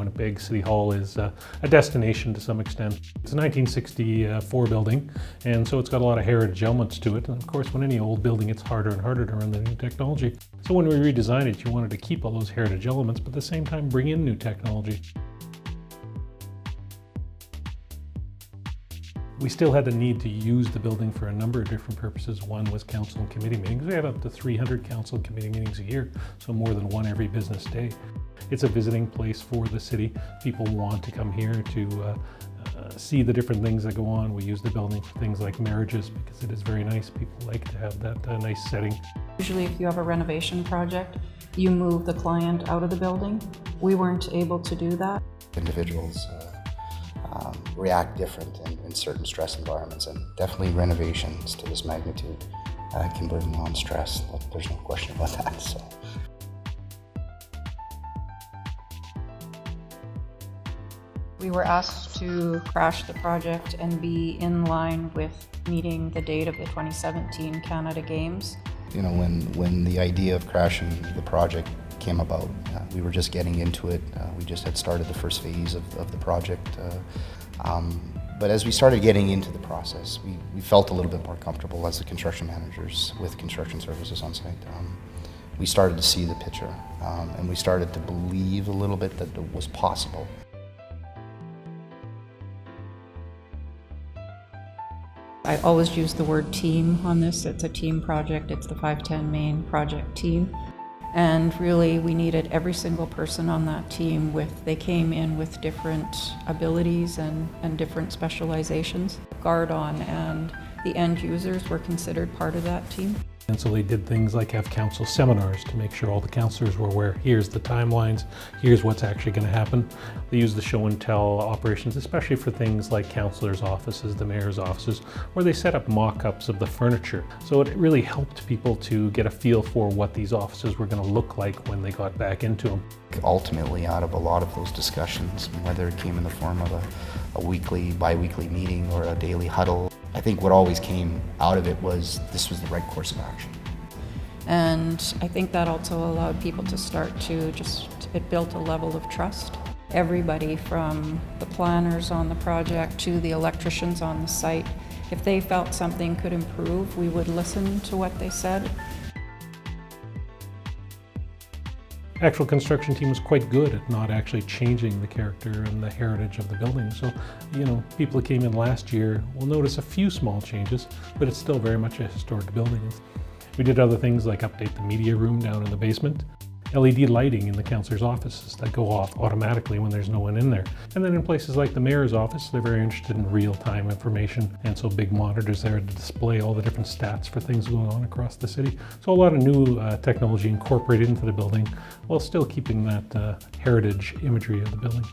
Winnipeg City Hall is a destination to some extent. It's a 1964 building, and so it's got a lot of heritage elements to it. And of course, when any old building, it's harder and harder to run the new technology. So when we redesigned it, you wanted to keep all those heritage elements, but at the same time bring in new technology. We still had the need to use the building for a number of different purposes. One was council and committee meetings. We had up to 300 council and committee meetings a year, so more than one every business day. It's a visiting place for the city. People want to come here to see the different things that go on. We use the building for things like marriages because it is very nice. People like to have that nice setting. Usually if you have a renovation project, you move the client out of the building. We weren't able to do that. Individuals react different in certain stress environments, and definitely renovations to this magnitude can bring on stress. There's no question about that. So. We were asked to crash the project and be in line with meeting the date of the 2017 Canada Games. You know, when the idea of crashing the project came about, we were just getting into it. We just had started the first phase of the project. But as we started getting into the process, we felt a little bit more comfortable as the construction managers with construction services on site. We started to see the picture, and we started to believe a little bit that it was possible. I always use the word team on this. It's a team project. It's the 510 Main project team. And really, we needed every single person on that team they came in with different abilities and different specializations. Guard-on and the end users were considered part of that team. And so they did things like have council seminars to make sure all the councillors were aware. Here's the timelines, here's what's actually going to happen. They use the show and tell operations, especially for things like councillors' offices, the mayor's offices, where they set up mock-ups of the furniture. So it really helped people to get a feel for what these offices were going to look like when they got back into them. Ultimately, out of a lot of those discussions, whether it came in the form of a weekly, bi-weekly meeting or a daily huddle, I think what always came out of it was this was the right course of action. And I think that also allowed people to start to it built a level of trust. Everybody from the planners on the project to the electricians on the site, if they felt something could improve, we would listen to what they said. Actual construction team was quite good at not actually changing the character and the heritage of the building. So, you know, people that came in last year will notice a few small changes, but it's still very much a historic building. We did other things like update the media room down in the basement, LED lighting in the councillor's offices that go off automatically when there's no one in there. And then in places like the mayor's office, they're very interested in real-time information, and so big monitors there to display all the different stats for things going on across the city. So a lot of new technology incorporated into the building while still keeping that heritage imagery of the building.